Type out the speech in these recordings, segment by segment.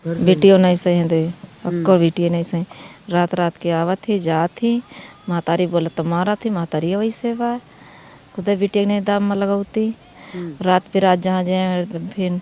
बेटियों नहीं सही दे अक्को बेटियाँ नहीं सही रात रात के आवत थी जात थी महतारी बोला तो मारा थी महतारी वैसे बा खुदा बेटिया नहीं दाम में लगाती रात पे रात जहाँ जाए फिर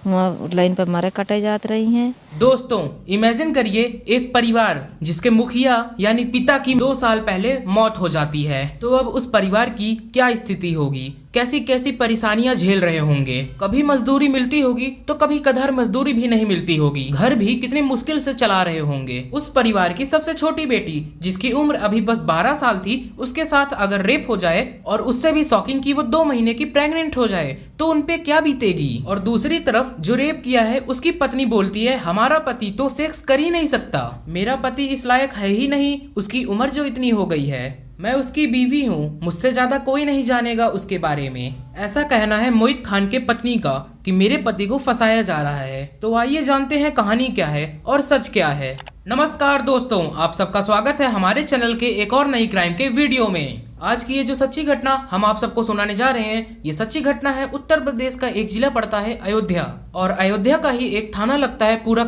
वहाँ लाइन पर मारे कटाई जात रही हैं। दोस्तों इमेजिन करिए एक परिवार जिसके मुखिया यानी पिता की 2 साल पहले मौत हो जाती है तो अब उस परिवार की क्या स्थिति होगी, कैसी कैसी परेशानियां झेल रहे होंगे। कभी मजदूरी मिलती होगी तो कभी कधर मजदूरी भी नहीं मिलती होगी, घर भी कितनी मुश्किल से चला रहे होंगे। उस परिवार की सबसे छोटी बेटी जिसकी उम्र अभी बस 12 साल थी, उसके साथ अगर रेप हो जाए और उससे भी शॉकिंग की वो 2 महीने की प्रेग्नेंट हो जाए तो उनपे क्या बीतेगी। और दूसरी तरफ जो रेप किया है उसकी पत्नी बोलती है हमारा पति तो सेक्स कर ही नहीं सकता, मेरा पति इस लायक है ही नहीं, उसकी उम्र जो इतनी हो गई है, मैं उसकी बीवी हूँ, मुझसे ज्यादा कोई नहीं जानेगा उसके बारे में। ऐसा कहना है मोहित खान के पत्नी का कि मेरे पति को फंसाया जा रहा है। तो आइए जानते हैं कहानी क्या है और सच क्या है। नमस्कार दोस्तों, आप सबका स्वागत है हमारे चैनल के एक और नई क्राइम के वीडियो में। आज की ये जो सच्ची घटना हम आप सबको सुनाने जा रहे हैं, ये सच्ची घटना है उत्तर प्रदेश का एक जिला पड़ता है अयोध्या, और अयोध्या का ही एक थाना लगता है पूरा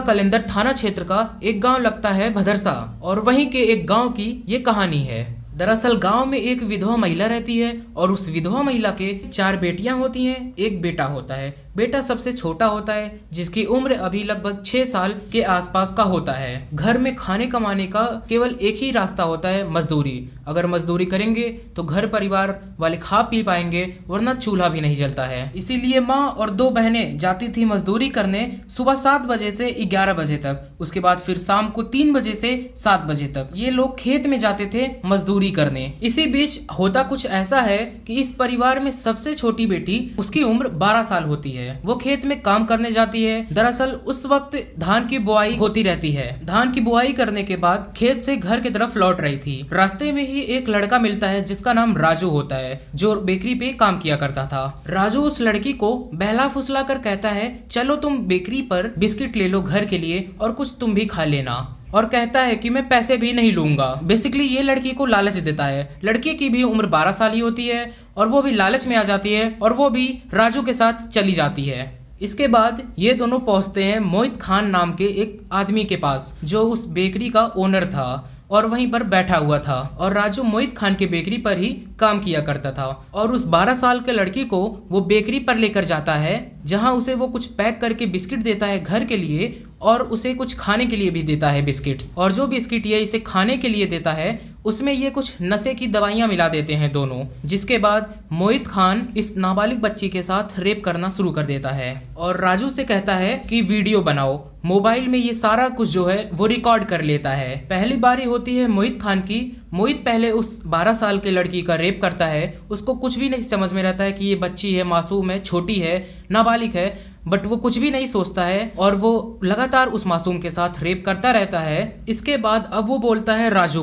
कलिंदर थाना क्षेत्र का एक गांव लगता है भदरसा, और वहीं के एक गांव की ये कहानी है। दरअसल गांव में एक विधवा महिला रहती है और उस विधवा महिला के 4 बेटियां होती हैं, एक बेटा होता है। बेटा सबसे छोटा होता है जिसकी उम्र अभी लगभग 6 साल के आसपास का होता है। घर में खाने कमाने का केवल एक ही रास्ता होता है, मजदूरी। अगर मजदूरी करेंगे तो घर परिवार वाले खा पी पाएंगे, वरना चूल्हा भी नहीं जलता है। इसीलिए माँ और 2 बहनें जाती थी मजदूरी करने सुबह 7 बजे से 11 बजे तक, उसके बाद फिर शाम को 3 बजे से 7 बजे तक ये लोग खेत में जाते थे मजदूरी करने। इसी बीच होता कुछ ऐसा है कि इस परिवार में सबसे छोटी बेटी, उसकी उम्र 12 साल होती है, वो खेत में काम करने जाती है। दरअसल उस वक्त धान की बुआई होती रहती है। धान की बुआई करने के बाद खेत से घर की तरफ लौट रही थी। रास्ते में ही एक लड़का मिलता है जिसका नाम राजू होता है, जो बेकरी पे काम किया करता था। राजू उस लड़की को बहला फुसला कर कहता है चलो तुम बेकरी पर बिस्किट ले लो घर के लिए और कुछ तुम भी खा लेना, और कहता है कि मैं पैसे भी नहीं लूंगा। बेसिकली ये लड़की को लालच देता है। लड़की की भी उम्र 12 साल ही होती है और वो भी लालच में आ जाती है और वो भी राजू के साथ चली जाती है। इसके बाद ये दोनों पहुंचते हैं मोहित खान नाम के एक आदमी के पास, जो उस बेकरी का ओनर था और वहीं पर बैठा हुआ था। और राजू मोहित खान के बेकरी पर ही काम किया करता था और उस 12 साल के लड़की को वो बेकरी पर लेकर जाता है, जहां उसे वो कुछ पैक करके बिस्किट देता है घर के लिए और उसे कुछ खाने के लिए भी देता है बिस्किट्स। और जो बिस्किट ये इसे खाने के लिए देता है उसमें ये कुछ नशे की दवाइयां मिला देते हैं दोनों, जिसके बाद मोहित खान इस नाबालिग बच्ची के साथ रेप करना शुरू कर देता है और राजू से कहता है कि वीडियो बनाओ। मोबाइल में ये सारा कुछ जो है वो रिकॉर्ड कर लेता है। पहली बारी होती है मोहित खान की। मोहित पहले उस 12 साल के लड़की का रेप करता है। उसको कुछ भी नहीं समझ में रहता है कि ये बच्ची है, मासूम है, छोटी है, नाबालिग है, बट वो कुछ भी नहीं सोचता है और वो लगातार उस मासूम के साथ रेप करता रहता है। इसके बाद अब वो बोलता है राजू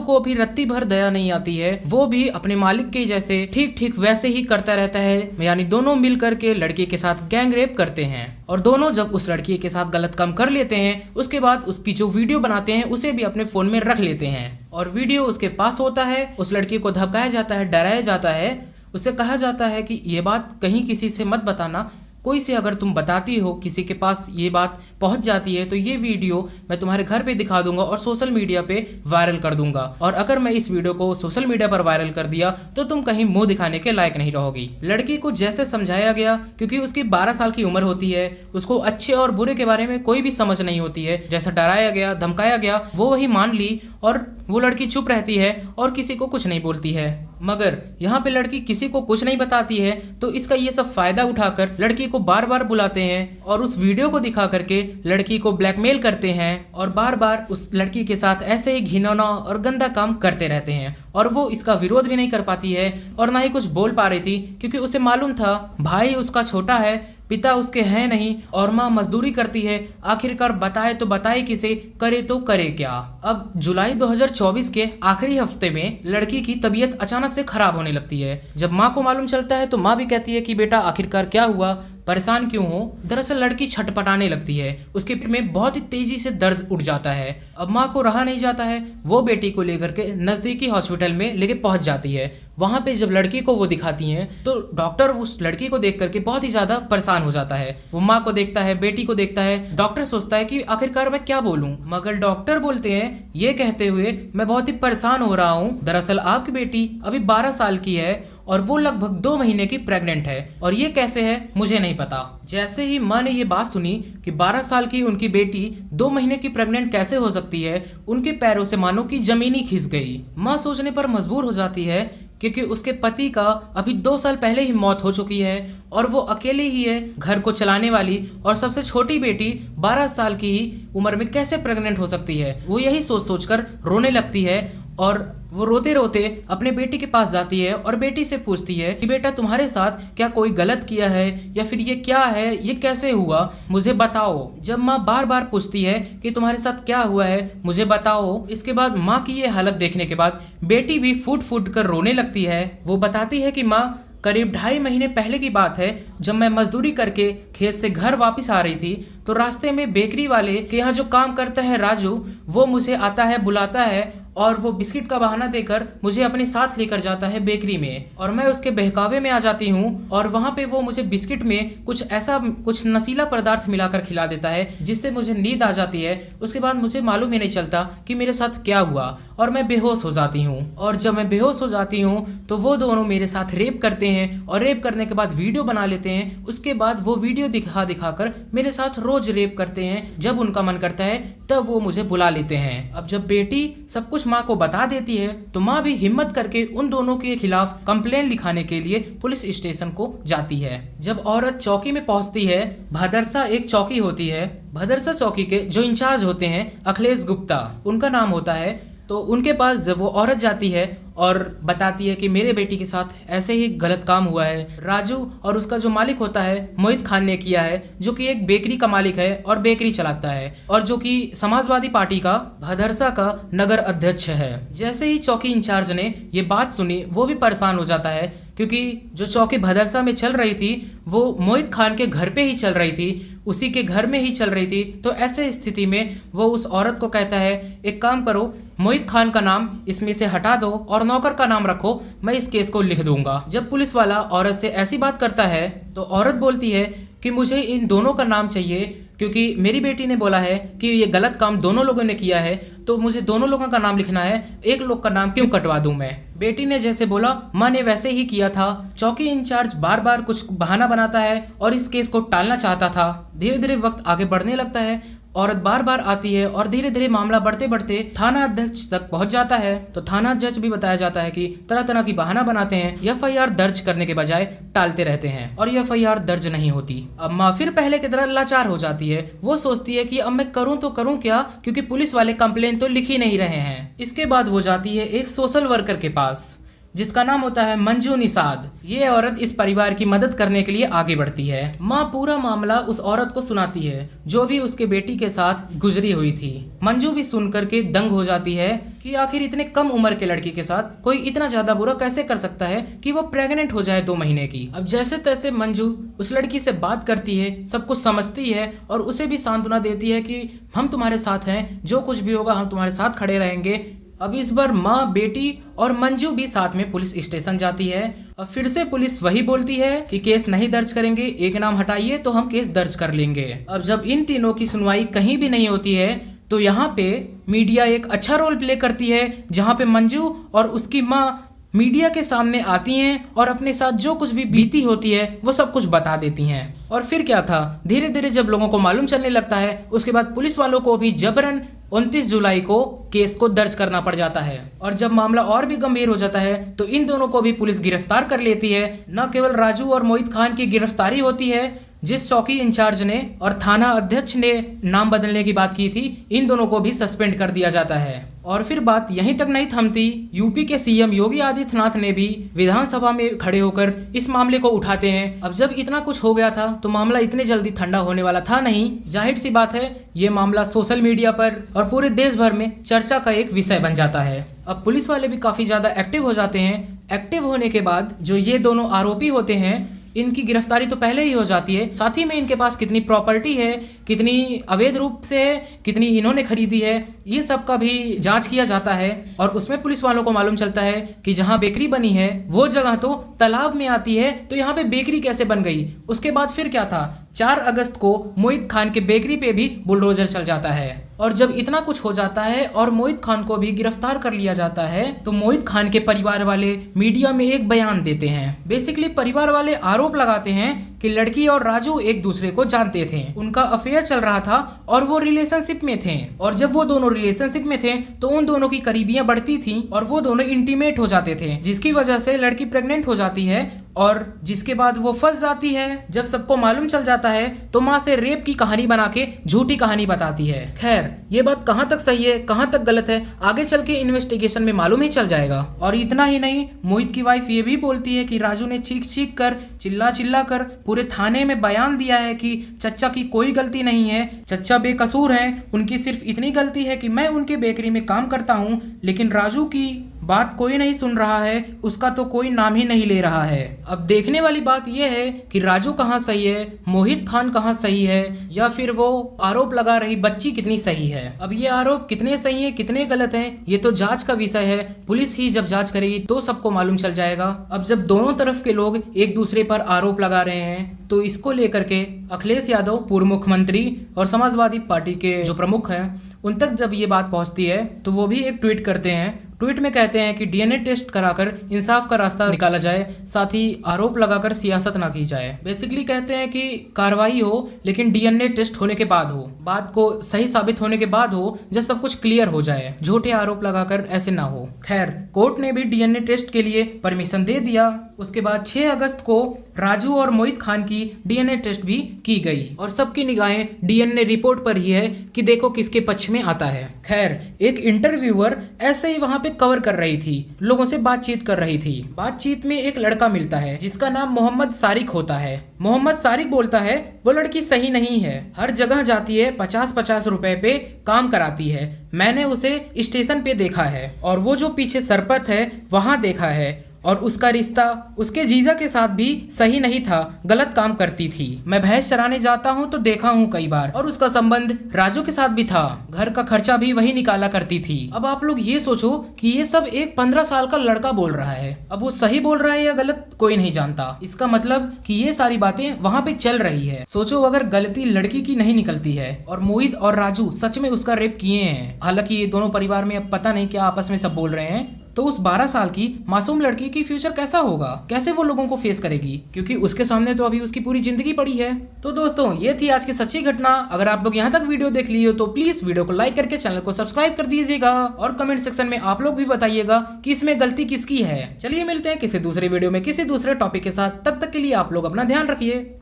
को भी रत्ती भर दया नहीं आती है। वो भी अपने मालिक के जैसे ठीक वैसे ही करता रहता है, यानी दोनों मिल करके लड़की के साथ गैंग रेप करते हैं। और दोनों जब उस लड़की के साथ गलत काम कर लेते हैं, उसके बाद उसकी जो वीडियो बनाते हैं उसे भी अपने फोन में रख लेते हैं और वीडियो उसके पास होता है। उस लड़की को धमकाया जाता है, डराया जाता है, उसे कहा जाता है कि ये बात कहीं किसी से मत बताना, कोई से अगर तुम बताती हो, किसी के पास ये बात पहुंच जाती है तो ये वीडियो मैं तुम्हारे घर पे दिखा दूंगा और सोशल मीडिया पे वायरल कर दूंगा, और अगर मैं इस वीडियो को सोशल मीडिया पर वायरल कर दिया तो तुम कहीं मुंह दिखाने के लायक नहीं रहोगी। लड़की को जैसे समझाया गया, क्योंकि उसकी 12 साल की उम्र होती है, उसको अच्छे और बुरे के बारे में कोई भी समझ नहीं होती है, जैसा डराया गया, धमकाया गया, वो वही मान ली और वो लड़की चुप रहती है और किसी को कुछ नहीं बोलती है। मगर यहाँ पे लड़की किसी को कुछ नहीं बताती है तो इसका ये सब फायदा उठाकर लड़की को बार बार बुलाते हैं और उस वीडियो को दिखा करके लड़की को ब्लैकमेल करते हैं और बार बार उस लड़की के साथ ऐसे ही घिनौना और गंदा काम करते रहते हैं। और वो इसका विरोध भी नहीं कर पाती है और ना ही कुछ बोल पा रही थी, क्योंकि उसे मालूम था भाई उसका छोटा है, पिता उसके हैं नहीं और माँ मजदूरी करती है, आखिरकार बताए तो बताए किसे, करे तो करे क्या। अब जुलाई 2024 के आखिरी हफ्ते में लड़की की तबीयत अचानक से खराब होने लगती है। जब माँ को मालूम चलता है तो माँ भी कहती है कि बेटा आखिरकार क्या हुआ। परेशान क्यों हो। दरअसल लड़की छटपटाने लगती है, उसके पेट में बहुत ही तेजी से दर्द उठ जाता है। अब माँ को रहा नहीं जाता है, वो बेटी को लेकर के नजदीकी हॉस्पिटल में लेके पहुंच जाती है। वहां पे जब लड़की को वो दिखाती हैं तो डॉक्टर उस लड़की को देख करके बहुत ही ज्यादा परेशान हो जाता है। वो माँ को देखता है, बेटी को देखता है। डॉक्टर सोचता है कि आखिरकार मैं क्या बोलूं, मगर डॉक्टर बोलते हैं ये कहते हुए, मैं बहुत ही परेशान हो रहा हूँ। दरअसल आपकी बेटी अभी 12 साल की है और वो लगभग 2 महीने की प्रेग्नेंट है, और ये कैसे है मुझे नहीं पता। जैसे ही माँ ने ये बात सुनी कि 12 साल की उनकी बेटी 2 महीने की प्रेग्नेंट कैसे हो सकती है, उनके पैरों से मानो कि जमीन ही खिस गई। माँ सोचने पर मजबूर हो जाती है क्योंकि उसके पति का अभी 2 साल पहले ही मौत हो चुकी है और वो अकेले ही है घर को चलाने वाली, और सबसे छोटी बेटी 12 साल की ही उम्र में कैसे प्रेग्नेंट हो सकती है। वो यही सोच सोचकर रोने लगती है और वो रोते रोते अपने बेटी के पास जाती है और बेटी से पूछती है कि बेटा तुम्हारे साथ क्या कोई गलत किया है या फिर ये क्या है, ये कैसे हुआ, मुझे बताओ। जब माँ बार बार पूछती है कि तुम्हारे साथ क्या हुआ है मुझे बताओ, इसके बाद माँ की ये हालत देखने के बाद बेटी भी फूट फूट कर रोने लगती है। वो बताती है कि माँ करीब 2.5 महीने पहले की बात है, जब मैं मजदूरी करके खेत से घर वापस आ रही थी तो रास्ते में बेकरी वाले के यहाँ जो काम करता है राजू, वो मुझे आता है, बुलाता है और वो बिस्किट का बहाना देकर मुझे अपने साथ लेकर जाता है बेकरी में, और मैं उसके बहकावे में आ जाती हूँ और वहाँ पे वो मुझे बिस्किट में कुछ नशीला पदार्थ मिलाकर खिला देता है जिससे मुझे नींद आ जाती है। उसके बाद मुझे मालूम ही नहीं चलता कि मेरे साथ क्या हुआ और मैं बेहोश हो जाती हूँ, और जब मैं बेहोश हो जाती हूँ तो वो दोनों मेरे साथ रेप करते हैं और रेप करने के बाद वीडियो बना लेते हैं। उसके बाद वो वीडियो दिखाकर मेरे साथ रोज रेप करते हैं, जब उनका मन करता है तब वो मुझे बुला लेते हैं। अब जब बेटी सब कुछ माँ को बता देती है तो माँ भी हिम्मत करके उन दोनों के खिलाफ कंप्लेन लिखाने के लिए पुलिस स्टेशन को जाती है। जब औरत चौकी में पहुंचती है, भदरसा एक चौकी होती है, भदरसा चौकी के जो इंचार्ज होते हैं अखिलेश गुप्ता उनका नाम होता है, तो उनके पास जब वो औरत जाती है और बताती है कि मेरे बेटी के साथ ऐसे ही गलत काम हुआ है, राजू और उसका जो मालिक होता है मोहित खान ने किया है, जो कि एक बेकरी का मालिक है और बेकरी चलाता है और जो कि समाजवादी पार्टी का भदरसा का नगर अध्यक्ष है। जैसे ही चौकी इंचार्ज ने ये बात सुनी वो भी परेशान हो जाता है, क्योंकि जो चौकी भदरसा में चल रही थी वो मोहित खान के घर पे ही चल रही थी, उसी के घर में ही चल रही थी। तो ऐसे स्थिति में वो उस औरत को कहता है एक काम करो, मोहित खान का नाम इसमें से हटा दो और नौकर का नाम रखो, मैं इस केस को लिख दूंगा। जब पुलिस वाला औरत से ऐसी बात करता है तो औरत बोलती है कि मुझे इन दोनों का नाम चाहिए, क्योंकि मेरी बेटी ने बोला है कि ये गलत काम दोनों लोगों ने किया है, तो मुझे दोनों लोगों का नाम लिखना है, एक लोग का नाम क्यों कटवा दूं मैं। बेटी ने जैसे बोला माँ ने वैसे ही किया था। चौकी इंचार्ज बार बार कुछ बहाना बनाता है और इस केस को टालना चाहता था। धीरे धीरे वक्त आगे बढ़ने लगता है, औरत बार बार आती है और धीरे धीरे मामला बढ़ते बढ़ते थाना अध्यक्ष तक पहुंच जाता है। तो थाना अध्यक्ष भी बताया जाता है कि तरह तरह की बहाना बनाते हैं, एफआईआर दर्ज करने के बजाय टालते रहते हैं और एफआईआर दर्ज नहीं होती। अब माँ फिर पहले की तरह लाचार हो जाती है। वो सोचती है कि अब मैं करूँ तो करूँ क्या, क्योंकि पुलिस वाले कंप्लेन तो लिख ही नहीं रहे हैं। इसके बाद वो जाती है एक सोशल वर्कर के पास जिसका नाम होता है मंजू निषाद। ये औरत इस परिवार की मदद करने के लिए आगे बढ़ती है। माँ पूरा मामला उस औरत को सुनाती है जो भी उसके बेटी के साथ गुजरी हुई थी। मंजू भी सुन करके दंग हो जाती है कि आखिर इतने कम उम्र के लड़की के साथ कोई इतना ज्यादा बुरा कैसे कर सकता है कि वो प्रेग्नेंट हो जाए 2 महीने की। अब जैसे तैसे मंजू उस लड़की से बात करती है, सब कुछ समझती है और उसे भी सांत्वना देती है कि हम तुम्हारे साथ हैं, जो कुछ भी होगा हम तुम्हारे साथ खड़े रहेंगे। अब इस बार माँ, बेटी और मंजू भी साथ में पुलिस स्टेशन जाती है। अब फिर से पुलिस वही बोलती है कि केस नहीं दर्ज करेंगे, एक नाम हटाइए तो हम केस दर्ज कर लेंगे। अब जब इन तीनों की सुनवाई कहीं भी नहीं होती है तो यहाँ पे मीडिया एक अच्छा रोल प्ले करती है, जहाँ पे मंजू और उसकी माँ मीडिया के सामने आती हैं और अपने साथ जो कुछ भी बीती होती है वो सब कुछ बता देती हैं। और फिर क्या था, धीरे धीरे जब लोगों को मालूम चलने लगता है उसके बाद पुलिस वालों को भी जबरन 29 जुलाई को केस को दर्ज करना पड़ जाता है। और जब मामला और भी गंभीर हो जाता है तो इन दोनों को भी पुलिस गिरफ्तार कर लेती है। न केवल राजू और मोहित खान की गिरफ्तारी होती है, जिस चौकी इंचार्ज ने और थाना अध्यक्ष ने नाम बदलने की बात की थी, इन दोनों को भी सस्पेंड कर दिया जाता है। और फिर बात यहीं तक नहीं थमती, यूपी के सीएम योगी आदित्यनाथ ने भी विधानसभा में खड़े होकर इस मामले को उठाते हैं। अब जब इतना कुछ हो गया था तो मामला इतने जल्दी ठंडा होने वाला था नहीं। जाहिर सी बात है ये मामला सोशल मीडिया पर और पूरे देश भर में चर्चा का एक विषय बन जाता है। अब पुलिस वाले भी काफी ज्यादा एक्टिव हो जाते हैं। एक्टिव होने के बाद जो ये दोनों आरोपी होते हैं इनकी गिरफ्तारी तो पहले ही हो जाती है, साथ ही में इनके पास कितनी प्रॉपर्टी है, कितनी अवैध रूप से है, कितनी इन्होंने खरीदी है, ये सब का भी जांच किया जाता है। और उसमें पुलिस वालों को मालूम चलता है कि जहां बेकरी बनी है वो जगह तो तालाब में आती है, तो यहाँ पे बेकरी कैसे बन गई। उसके बाद फिर क्या था, 4 अगस्त को मोहित खान के बेकरी पे भी बुलडोजर चल जाता है। और जब इतना कुछ हो जाता है और मोहित खान को भी गिरफ्तार कर लिया जाता है, तो मोहित खान के परिवार वाले मीडिया में एक बयान देते हैं। बेसिकली परिवार वाले आरोप लगाते हैं कि लड़की और राजू एक दूसरे को जानते थे, उनका अफेयर चल रहा था और वो रिलेशनशिप में थे। और जब वो दोनों रिलेशनशिप में थे तो उन दोनों की करीबियां बढ़ती थी और वो दोनों इंटीमेट हो जाते थे, जिसकी वजह से लड़की प्रेग्नेंट हो जाती है और जिसके बाद वो फंस जाती है। जब सबको मालूम चल जाता है तो माँ से रेप की कहानी बना के झूठी कहानी बताती है। खैर, ये बात कहाँ तक सही है कहाँ तक गलत है आगे चल के इन्वेस्टिगेशन में मालूम ही चल जाएगा। और इतना ही नहीं, मोहित की वाइफ ये भी बोलती है कि राजू ने चीख चीख कर चिल्ला चिल्ला कर पूरे थाने में बयान दिया है कि चच्चा की कोई गलती नहीं है, चच्चा बेकसूर हैं, उनकी सिर्फ इतनी गलती है कि मैं उनके बेकरी में काम करता हूँ, लेकिन राजू की बात कोई नहीं सुन रहा है, उसका तो कोई नाम ही नहीं ले रहा है। अब देखने वाली बात यह है कि राजू कहाँ सही है, मोहित खान कहाँ सही है, या फिर वो आरोप लगा रही बच्ची कितनी सही है। अब ये आरोप कितने सही है कितने गलत हैं, ये तो जांच का विषय है। पुलिस ही जब जांच करेगी तो सबको मालूम चल जाएगा। अब जब दोनों तरफ के लोग एक दूसरे पर आरोप लगा रहे हैं तो इसको लेकर के अखिलेश यादव पूर्व मुख्यमंत्री और समाजवादी पार्टी के जो प्रमुख हैं उन तक जब ये बात पहुंचती है तो वो भी एक ट्वीट करते हैं। ट्वीट में कहते हैं कि डीएनए टेस्ट कराकर इंसाफ का रास्ता निकाला जाए, साथ ही आरोप लगाकर सियासत ना की जाए। बेसिकली कहते हैं कि कार्रवाई हो लेकिन डीएनए टेस्ट होने के बाद हो, बात को सही साबित होने के बाद हो, जब सब कुछ क्लियर हो जाए, झूठे आरोप लगाकर ऐसे ना हो। खैर, कोर्ट ने भी डीएनए टेस्ट के लिए परमिशन दे दिया। उसके बाद 6 अगस्त को राजू और मोहित खान की डीएनए टेस्ट भी की गई और सबकी निगाहें डीएनए रिपोर्ट पर ही है कि देखो किसके पक्ष में आता है। खैर, एक इंटरव्यूअर ऐसे ही वहां पे कवर कर रही थी, लोगों से बातचीत कर रही थी। बातचीत में एक लड़का मिलता है जिसका नाम मोहम्मद सारिक होता है। मोहम्मद सारिक बोलता है वो लड़की सही नहीं है, हर जगह जाती है, 50-50 रुपए पे काम कराती है, मैंने उसे स्टेशन पे देखा है और वो जो पीछे सरपत है वहां देखा है, और उसका रिश्ता उसके जीजा के साथ भी सही नहीं था, गलत काम करती थी, मैं भैंस चराने जाता हूँ तो देखा हूँ कई बार, और उसका संबंध राजू के साथ भी था, घर का खर्चा भी वही निकाला करती थी। अब आप लोग ये सोचो कि ये सब एक 15 साल का लड़का बोल रहा है, अब वो सही बोल रहा है या गलत कोई नहीं जानता। इसका मतलब कि ये सारी बातें वहाँ पे चल रही है। सोचो अगर गलती लड़की की नहीं निकलती है और मोहित और राजू सच में उसका रेप किए हैं, हालांकि ये दोनों परिवार में अब पता नहीं क्या आपस में सब बोल रहे हैं, तो उस 12 साल की मासूम लड़की की फ्यूचर कैसा होगा, कैसे वो लोगों को फेस करेगी, क्योंकि उसके सामने तो अभी उसकी पूरी जिंदगी पड़ी है। तो दोस्तों, ये थी आज की सच्ची घटना। अगर आप लोग यहाँ तक वीडियो देख लिए हो तो प्लीज वीडियो को लाइक करके चैनल को सब्सक्राइब कर दीजिएगा और कमेंट सेक्शन में आप लोग भी बताइएगा कि इसमें गलती किसकी है। चलिए मिलते हैं किसी दूसरे वीडियो में किसी दूसरे टॉपिक के साथ, तब तक के लिए आप लोग अपना ध्यान रखिए।